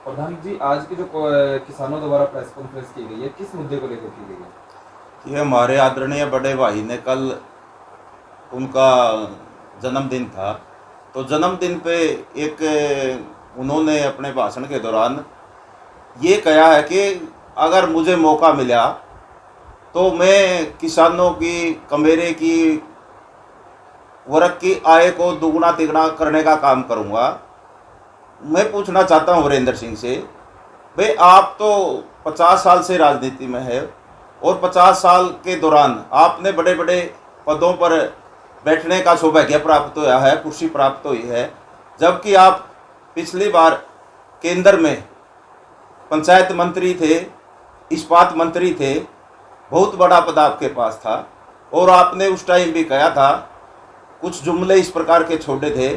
प्रधान जी, आज की जो किसानों द्वारा प्रेस कॉन्फ्रेंस की गई है, किस मुद्दे को लेकर की गई है? ये हमारे आदरणीय बड़े भाई ने कल उनका जन्मदिन था। तो जन्मदिन पे एक उन्होंने अपने भाषण के दौरान ये कहा है कि अगर मुझे मौका मिला तो मैं किसानों की, कमेरे की, वर्ग की आय को दुगना तिगुना करने का काम करूँगा। मैं पूछना चाहता हूँ वीरेंद्र सिंह से, भाई आप तो 50 साल से राजनीति में है और 50 साल के दौरान आपने बड़े बड़े पदों पर बैठने का सौभाग्य प्राप्त हुआ है, कुर्सी प्राप्त हुई है, जबकि आप पिछली बार केंद्र में पंचायत मंत्री थे, इस्पात मंत्री थे, बहुत बड़ा पद आपके पास था। और आपने उस टाइम भी कहा था, कुछ जुमले इस प्रकार के छोड़े थे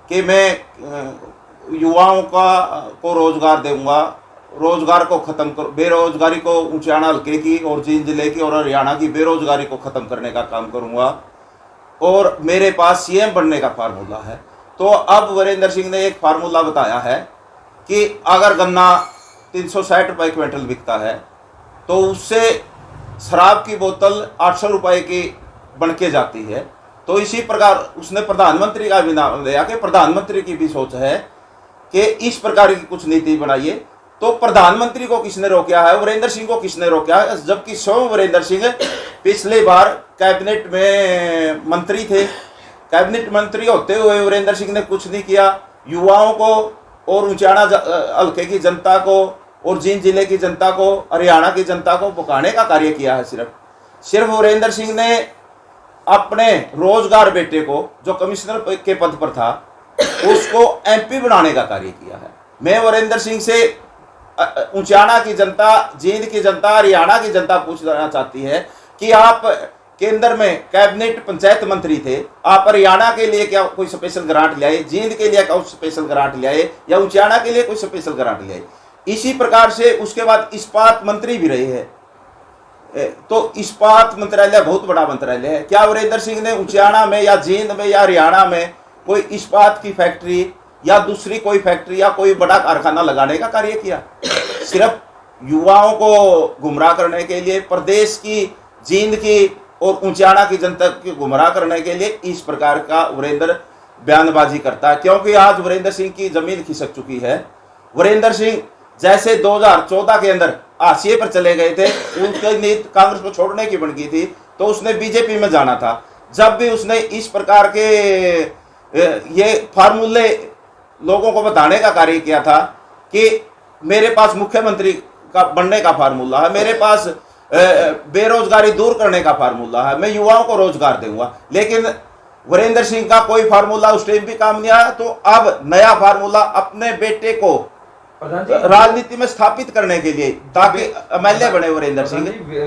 कि मैं युवाओं को रोजगार दूंगा, रोजगार को ख़त्म कर, बेरोजगारी को ऊंचाना हल्के की और जींद जिले की और हरियाणा की बेरोजगारी को ख़त्म करने का काम करूंगा, और मेरे पास सीएम बनने का फार्मूला है। तो अब वीरेंद्र सिंह ने एक फार्मूला बताया है कि अगर गन्ना 360 रुपये क्विंटल बिकता है तो उससे शराब की बोतल 800 रुपये की बन के जाती है। तो इसी प्रकार उसने प्रधानमंत्री का भी नाम लिया कि प्रधानमंत्री की भी सोच है कि इस प्रकार की कुछ नीति बनाइए। तो प्रधानमंत्री को किसने रोका है, वीरेंद्र सिंह को किसने रोका है, जबकि स्वयं वीरेंद्र सिंह पिछले बार कैबिनेट में मंत्री थे। कैबिनेट मंत्री होते हुए वीरेंद्र सिंह ने कुछ नहीं किया। युवाओं को और ऊंचाना हल्के की जनता को और जींद जिले की जनता को, हरियाणा की जनता को भुकाने का कार्य किया है। सिर्फ वीरेंद्र सिंह ने अपने रोजगार बेटे को, जो कमिश्नर के पद पर था, उसको एमपी बनाने का कार्य किया है। मैं वीरेंद्र सिंह से ऊंचाना की जनता, जींद की जनता, हरियाणा की जनता पूछना चाहती है कि आप केंद्र में कैबिनेट पंचायत मंत्री थे, आप हरियाणा के लिए क्या कोई स्पेशल ग्रांट ले आए, जींद के लिए क्या स्पेशल ग्रांट ले आए, या ऊंचाना के लिए कोई स्पेशल ग्रांट ले आए? इसी प्रकार से उसके बाद इस्पात मंत्री भी रहे हैं। तो इस्पात मंत्रालय बहुत बड़ा मंत्रालय है। क्या वीरेंद्र सिंह ने ऊंचाना में या जींद में या हरियाणा में कोई इस्पात की फैक्ट्री या दूसरी कोई फैक्ट्री या कोई बड़ा कारखाना लगाने का कार्य किया? सिर्फ युवाओं को गुमराह करने के लिए, प्रदेश की, जींद की और ऊंचाना की जनता की गुमराह करने के लिए इस प्रकार का वीरेंद्र बयानबाजी करता है। क्योंकि आज वीरेंद्र सिंह की जमीन खिसक चुकी है। वीरेंद्र सिंह जैसे 2014 के अंदर हाशिए पर चले गए थे, उनकी नीति कांग्रेस को छोड़ने की बन गई थी, तो उसने बीजेपी में जाना था। जब भी उसने इस प्रकार के ये फार्मूले लोगों को बताने का कार्य किया था कि मेरे पास मुख्यमंत्री का बनने का फार्मूला है, मेरे पास बेरोजगारी दूर करने का फार्मूला है, मैं युवाओं को रोजगार दूंगा, लेकिन वीरेंद्र सिंह का कोई फार्मूला उस टाइम भी काम नहीं आया। तो अब नया फार्मूला अपने बेटे को राजनीति में स्थापित करने के लिए, ताकि एमएलए बने वीरेंद्र सिंह।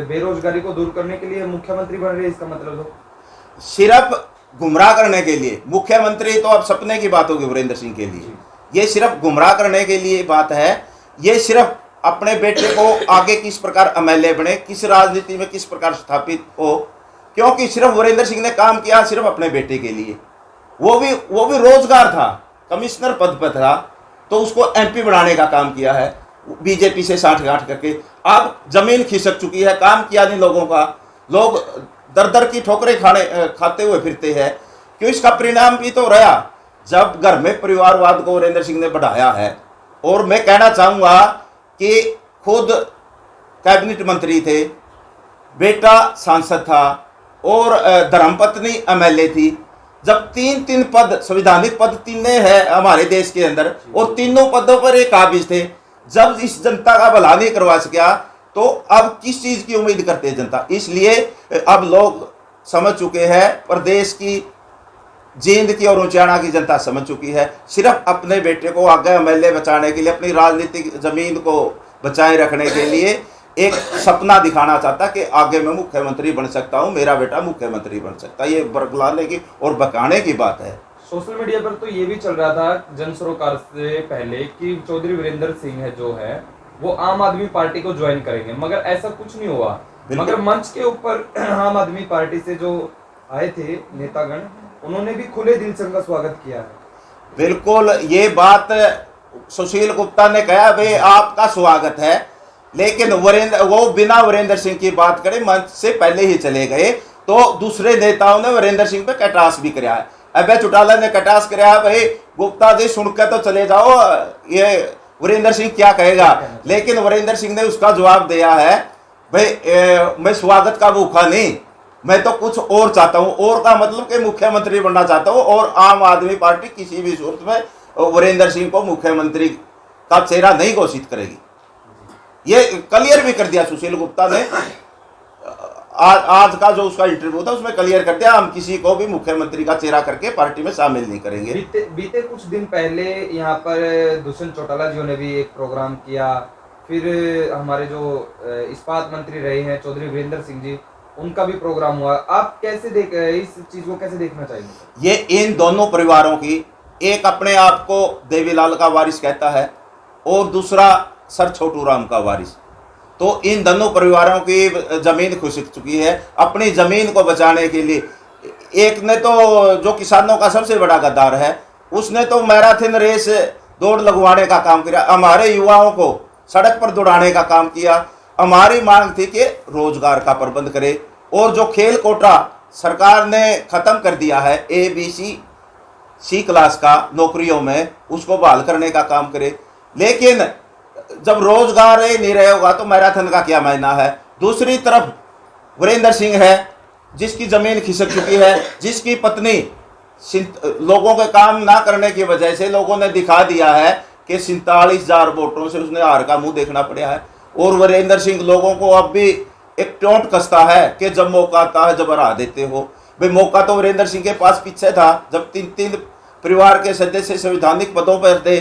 बेरोजगारी को दूर करने के लिए मुख्यमंत्री बन रहे, इसका मतलब तो सिर्फ गुमराह करने के लिए। मुख्यमंत्री तो अब सपने की बात होगी वीरेंद्र सिंह के लिए। ये सिर्फ गुमराह करने के लिए बात है। ये सिर्फ अपने बेटे को आगे किस प्रकार एमएलए बने, किस राजनीति में किस प्रकार स्थापित हो, क्योंकि सिर्फ वीरेंद्र सिंह ने काम किया सिर्फ अपने बेटे के लिए। वो भी रोजगार था, कमिश्नर पद पर था, तो उसको एमपी बनाने का काम किया है बीजेपी से साठगांठ करके। अब जमीन खिसक चुकी है, काम किया नहीं लोगों का, लोग दर दर की ठोकरें खाते हुए फिरते हैं। क्यों? इसका परिणाम भी तो रहा जब घर में परिवारवाद को वीरेंद्र सिंह ने बढ़ाया है। और मैं कहना चाहूंगा कि खुद कैबिनेट मंत्री थे, बेटा सांसद था और धर्मपत्नी एमएलए थी। जब तीन पद, संवैधानिक पद तीन है हमारे देश के अंदर, और तीनों पदों पर एक काबिज थे, जब इस जनता का भला नहीं करवा सका तो अब किस चीज की उम्मीद करते हैं जनता? इसलिए अब लोग समझ चुके हैं, प्रदेश की, जींद की और ऊंचाना की जनता समझ चुकी है। सिर्फ अपने बेटे को आगे एमएलए बचाने के लिए, अपनी राजनीतिक जमीन को बचाए रखने के लिए एक सपना दिखाना चाहता कि आगे मैं मुख्यमंत्री बन सकता हूं, मेरा बेटा मुख्यमंत्री बन सकता है। ये बरगलाने की और बकाने की बात है। सोशल मीडिया पर तो ये भी चल रहा था जन सरोकार से पहले कि चौधरी वीरेंद्र सिंह है जो है वो आम आदमी पार्टी को ज्वाइन करेंगे, मगर ऐसा कुछ नहीं हुआ। मगर मंच के ऊपर आम आदमी पार्टी से जो आए थे नेतागण, उन्होंने भी खुले दिल से उनका स्वागत किया है। बिल्कुल, ये बात सुशील गुप्ता ने कहा भाई आपका स्वागत है, लेकिन वो बिना वीरेंद्र सिंह की बात करे मंच से पहले ही चले गए। तो दूसरे नेताओं ने वीरेंद्र सिंह पे कटास भी कराया है। अबे चौटाला ने कटास कराया भाई गुप्ता जी सुन के तो चले जाओ, ये वीरेंद्र सिंह क्या कहेगा। लेकिन वीरेंद्र सिंह ने उसका जवाब दिया है भाई मैं स्वागत का भूखा नहीं, मैं तो कुछ और चाहता हूं। और का मतलब कि मुख्यमंत्री बनना चाहता हूं, और आम आदमी पार्टी किसी भी सूरत में वीरेंद्र सिंह को मुख्यमंत्री का चेहरा नहीं घोषित करेगी। ये क्लियर भी कर दिया सुशील गुप्ता ने। आज का जो उसका इंटरव्यू था उसमें क्लियर कर दिया हम किसी को भी मुख्यमंत्री का चेहरा करके पार्टी में शामिल नहीं करेंगे। बीते कुछ दिन पहले यहाँ पर दुष्यंत चौटाला जी ने भी एक प्रोग्राम किया, फिर हमारे जो इस्पात मंत्री रहे हैं चौधरी वीरेंद्र सिंह जी, उनका भी प्रोग्राम हुआ। आप कैसे इस चीज को कैसे देखना चाहिए? ये इन दोनों परिवारों की, एक अपने आप को देवीलाल का वारिस कहता है और दूसरा सर छोटू राम का वारिस। तो इन दोनों परिवारों की जमीन खिसक चुकी है। अपनी जमीन को बचाने के लिए एक ने तो, जो किसानों का सबसे बड़ा गद्दार है, उसने तो मैराथन रेस दौड़ लगवाने का काम किया, हमारे युवाओं को सड़क पर दौड़ाने का काम किया। हमारी मांग थी कि रोजगार का प्रबंध करे, और जो खेल कोटा सरकार ने खत्म कर दिया है ABC C क्लास का नौकरियों में, उसको बहाल करने का काम करे। लेकिन जब रोजगार ही नहीं रहेगा तो मैराथन का क्या मायना है। दूसरी तरफ वीरेंद्र सिंह है जिसकी जमीन खिसक चुकी है, जिसकी पत्नी लोगों के काम ना करने की वजह से लोगों ने दिखा दिया है कि 47,000 वोटों से उसने हार का मुंह देखना पड़ा है। और वीरेंद्र सिंह लोगों को अब भी एक टोंट कसता है कि जब मौका आता है जब हरा देते हो। भाई मौका तो वीरेंद्र सिंह के पास पीछे था जब तीन परिवार के सदस्य संवैधानिक पदों पर थे।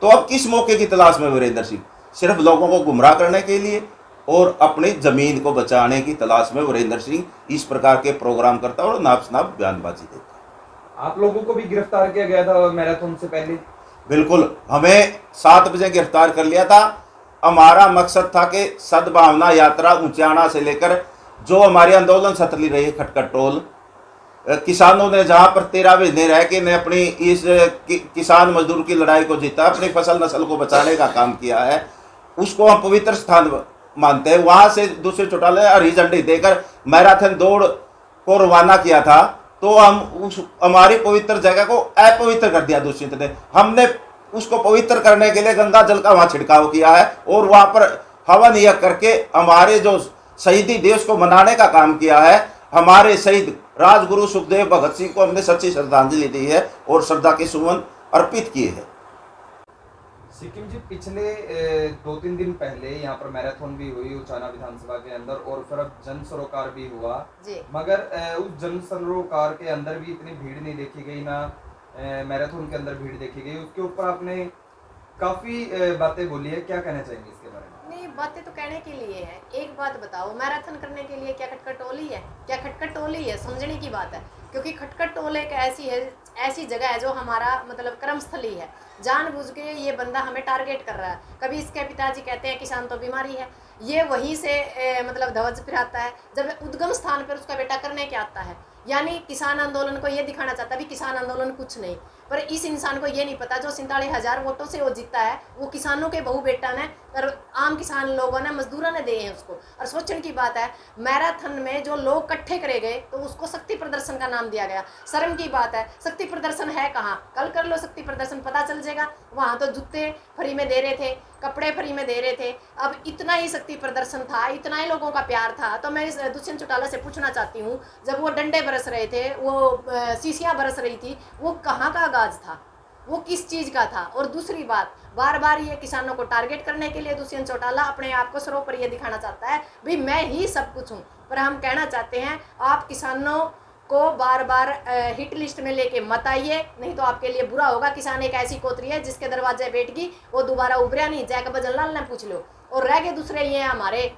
तो अब किस मौके की तलाश में वीरेंद्र सिंह? सिर्फ लोगों को गुमराह करने के लिए और अपनी जमीन को बचाने की तलाश में वीरेंद्र सिंह इस प्रकार के प्रोग्राम करता है और नाप शनाप बयानबाजी देता है। आप लोगों को भी गिरफ्तार किया गया था मैराथन से पहले? बिल्कुल, हमें 7 बजे गिरफ्तार कर लिया था। हमारा मकसद था कि सद्भावना यात्रा ऊंचाना से लेकर जो हमारी आंदोलन सतली रही खटखट टोल, किसानों ने जहां पर 13 महीने रह के ने अपनी इस किसान मजदूर की लड़ाई को जीता, अपनी फसल नस्ल को बचाने का काम किया है, उसको हम पवित्र स्थान मानते हैं। वहां से दूसरे चौटाले हरी झंडी देकर मैराथन दौड़ को रवाना किया था। तो हम हमारी पवित्र जगह को अपवित्र कर दिया दुष्यंत ने। हमने उसको पवित्र करने के लिए गंगा जल का वहां छिड़काव किया है और वहां पर हवन यज्ञ करके हमारे जो शहीदी दिवस को मनाने का काम किया है। हमारे शहीद राजगुरु सुखदेव भगत सिंह को हमने सच्ची श्रद्धांजलि दी है और श्रद्धा के सुमन अर्पित किए हैं। सिक्किम जी, पिछले 2-3 दिन पहले यहाँ पर मैराथन भी हुई उचाना विधानसभा के अंदर, और फिर अब जन सरोकार भी हुआ जी। मगर उस जन सरोकार के अंदर भी इतनी भीड़ नहीं देखी गई, ना मैराथन के अंदर भीड़ देखी गई। उसके ऊपर आपने काफी बातें बोली है, क्या कहना चाहेंगे इसके बारे में? नहीं, बातें तो कहने के लिए है। एक बात बताओ, मैराथन करने के लिए क्या खटखट टोली है? क्या खटखट टोली है? समझने की बात है, क्योंकि खटखट टोल एक ऐसी जगह है जो हमारा मतलब कर्मस्थली है। जानबूझ के ये बंदा हमें टारगेट कर रहा है। कभी इसके पिताजी कहते हैं किसान तो बीमारी है, ये वहीं से मतलब ध्वज फिराता है, जब उद्गम स्थान पर उसका बेटा करने क्या आता है। यानी किसान आंदोलन को ये दिखाना चाहता है भी किसान आंदोलन कुछ नहीं, पर इस इंसान को ये नहीं पता जो 47,000 वोटों से वो जीता है वो किसानों के बहु बेटा ने और आम किसान लोगों ने मजदूरों ने दिए हैं उसको। और सोचने की बात है, मैराथन में जो लोग इकट्ठे करे गए तो उसको शक्ति प्रदर्शन का नाम दिया गया। शर्म की बात है, शक्ति प्रदर्शन है कहाँ? कल कर लो शक्ति प्रदर्शन, पता चल जाएगा। वहाँ तो जूते फ्री में दे रहे थे, कपड़े फ्री में दे रहे थे। अब इतना ही शक्ति प्रदर्शन था, इतना ही लोगों का प्यार था। तो मैं दुष्यंत चौटाला से पूछना चाहती हूँ, जब वो डंडे बरस रहे थे, वो शीशियाँ बरस रही थी, वो कहाँ का आगाज था? वो किस चीज़ का था? और दूसरी बात, बार बार ये किसानों को टारगेट करने के लिए दुष्यंत चौटाला अपने आप को सर्वोपरि दिखाना चाहता है भी मैं ही सब कुछ हूँ। पर हम कहना चाहते हैं, आप किसानों को बार बार हिट लिस्ट में लेके मत आइए, नहीं तो आपके लिए बुरा होगा। किसान एक ऐसी कोतरी है जिसके दरवाजे बैठ गई, वो दोबारा उभरिया नहीं। जैक बजनलाल ने पूछ लो। और रह गए दूसरे ये हमारे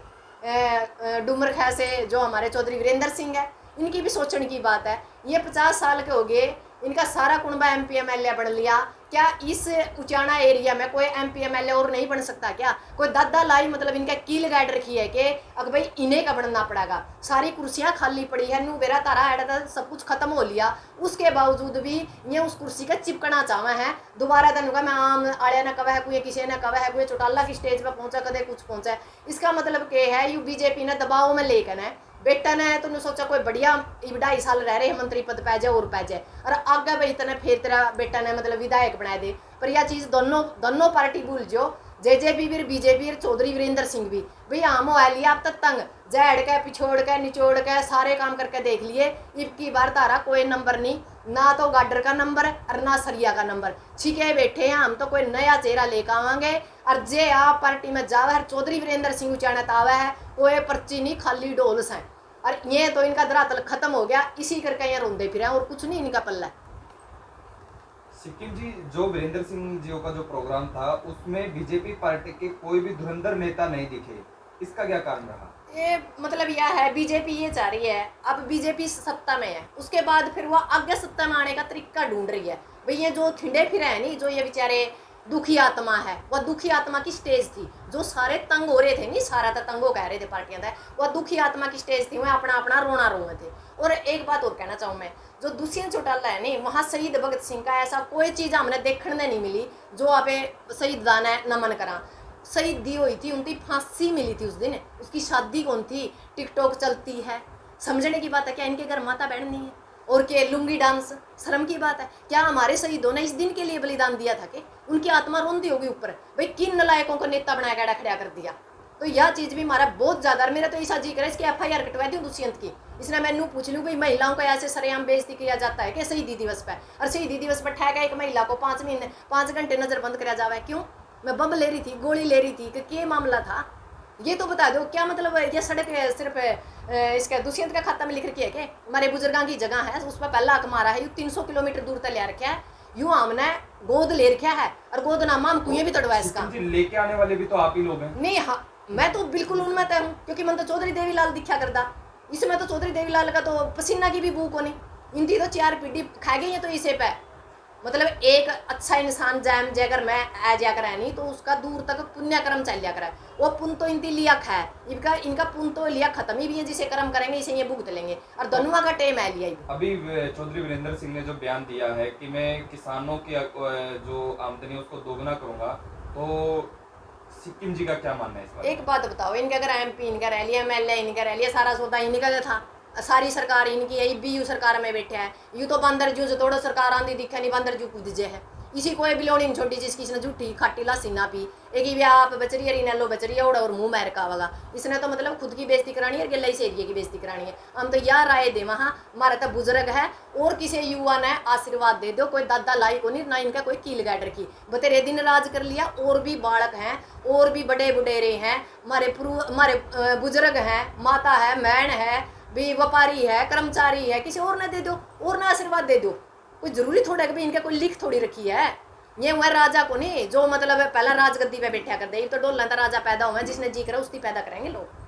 डूमर खै से जो हमारे चौधरी वीरेंद्र सिंह है, इनकी भी सोचने की बात है। ये 50 साल के हो गए, इनका सारा कुनबा MP MLA बढ़ लिया, क्या इस उचाना एरिया में कोई MP MLA और नहीं बन सकता क्या? कोई दादा लाई मतलब इनका कील गाइड रखी है कि अगर भाई इन्हें का बनना पड़ेगा। सारी कुर्सियां खाली पड़ी है, नू बेरा तारा एड़ा सब कुछ खत्म हो लिया, उसके बावजूद भी ये उस कुर्सी का चिपकना चाहवा है। दोबारा तेन मैं आम आलिया ने कवा है, कोई किसी ने कवा है, कोई चौटाला की स्टेज पर पहुंचा, कदे कुछ पहुंचा। इसका मतलब क्या है, यू BJP ने दबाव में लेकर है बेटा ने तुमने सोचा कोई बढ़िया 2.5 साल रह रहे मंत्री पद पै जाए और पै जाए, और आगे भाई तने फिर तेरा बेटा ने मतलब विधायक बना दे। पर यह चीज़ दोनों पार्टी भूल जो, JJP भी BJP और चौधरी वीरेंद्र सिंह भी भाई आम हो लिया अब तक तंग जड़ के पिछोड़ के निचोड़ के सारे काम करके देख लिए। अब की बार तारा कोई नंबर नहीं, ना तो गाडर का नंबर और ना सरिया का नंबर, छिके बैठे हैं हम तो कोई नया चेहरा लेकर आवांगे। और जे आप पार्टी में जावा है चौधरी वीरेंद्र सिंह उचाना तावा है, कोई पर्ची नहीं खाली डोल्स हैं, और ये तो इनका धरातल खत्म हो गया, इसी करके ये रोंदे फिर और कुछ नहीं इनका पल्ला। सिक्किम जी, जो वीरेंद्र सिंह जी का जो प्रोग्राम था उसमें BJP पार्टी के कोई भी धुरंधर नेता नहीं दिखे, इसका क्या कारण रहा? ये मतलब यह है BJP ये चाह रही है अब BJP सत्ता में है, उसके बाद फिर वो आगे सत्ता में आने का तरीका ढूंढ रही है। भाई ये जो ठिंडे फिर है नहीं, जो ये बेचारे दुखी आत्मा है, वह दुखी आत्मा की स्टेज थी। जो सारे तंग हो रहे थे नहीं, सारा तो तंग हो कह रहे थे पार्टियां था, वह दुखी आत्मा की स्टेज थी, वह अपना अपना रोना रोए थे। और एक बात और कहना चाहूँ मैं, जो दुष्यंत चौटाला है नहीं, वहाँ शहीद भगत सिंह का ऐसा कोई चीज़ हमने देखने नहीं मिली जो आप शहीद दान नमन करा। शहीदी हुई थी, उनकी फांसी मिली थी उस दिन, उसकी शादी कौन थी, टिकटॉक चलती है। समझने की बात है क्या इनके घर माता बहन नहीं है? और के लुंगी डांस शर्म की बात है क्या? हमारे शहीदों ने इस दिन के लिए बलिदान दिया था कि उनकी आत्मा रोंदी होगी ऊपर, भाई किन नलायकों को नेता बनाया गया खड़ा कर दिया। तो यह चीज़ भी हमारा बहुत ज़्यादा, मेरा तो ऐसा जी करे इसकी FIR कटवा दूँ दुष्यंत की। इसने मैंने पूछ लूँ भाई महिलाओं को ऐसे सरेआम बेइज्जती किया जाता है कि शहीदी दिवस पर, और शहीदी दिवस पर ठहका एक महिला को 5 घंटे नज़रबंद कराया जावा है। क्यों? मैं बम ले रही थी, गोली ले रही थी, कि क्या मामला था ये तो बता दो। क्या मतलब ये सड़क सिर्फ इसका दुष्यंत का खाता में लिख रखी है कि हमारे बुजुर्गों की जगह है उस पर पहला हक मारा है, 300 किलोमीटर दूर तक ले रखा है, यूँ हमने गोद ले रखा है, और गोदनामा हम कुएं भी तोड़वा इसका। लेके आने वाले भी तो आप ही लोग हैं। नहीं हाँ, मैं तो बिल्कुल उनमें तय हूँ, क्योंकि मैं तो चौधरी देवीलाल दिखा करता, इसमें तो चौधरी देवीलाल का तो पसीना की भी भूख होनी, इनकी तो 4 पीढ़ी खा गई है। तो इसे पे मतलब एक अच्छा इंसान जैम जगर मैं आ जा कर नहीं तो उसका दूर तक पुण्य कर्म चल जा कर, वो पुण्य तो इनकी लिया खा है, इनका पुण्य तो लिया खत्म ही भी है, जिसे कर्म करेंगे इसे ये भुगत लेंगे, और दोनों का टेम है लिया। अभी चौधरी वीरेंद्र सिंह ने जो बयान दिया है कि मैं किसानों की जो आमदनी उसको दोगुना करूंगा, तो सिक्किम जी का क्या मानना है इस बारे में? एक बात बताओ, इनका अगर MP इनका रह लिया, MLA इनका रह लिया, सारा सौदा इनका था, सारी सरकार इनकी है, BU सरकार में बैठे है, यू तो बंदर जू जो थोड़ा सरकार आंधी दिखा नहीं, बंदर जू कूद जे है, इसी कोई बिलोनी छोटी जिसकी इसने झूठी खाटी लासी ना पी, एक ही भी आप बचरी है रीना लो बचरी है और मुंह मैर का होगा, इसने तो मतलब खुद की बेइज्जती करानी है, गला इस एरिया की बेइज्जती करानी है। हम तो यार राय दे वहाँ हमारा तो बुजुर्ग है, और किसी युवा ने आशीर्वाद दे दो, कोई दादा लाई को नहीं, ना इनका कोई कील गाइड रखी, बतेरे दिन राज कर लिया, और भी बालक हैं, और भी बड़े बुडेरे हैं, हमारे बुजुर्ग हैं, माता है, मैन है, भी व्यापारी है, कर्मचारी है, किसी और ने दे दो, और ना आशीर्वाद दे दो। कोई जरूरी थोड़ा कि भाई इनका कोई लिख थोड़ी रखी है, ये हुआ राजा को नहीं जो मतलब पहला राजगद्दी पे बैठा कर दे, तो डोला राजा पैदा हुआ जिसने जी करा उसकी पैदा करेंगे लोग।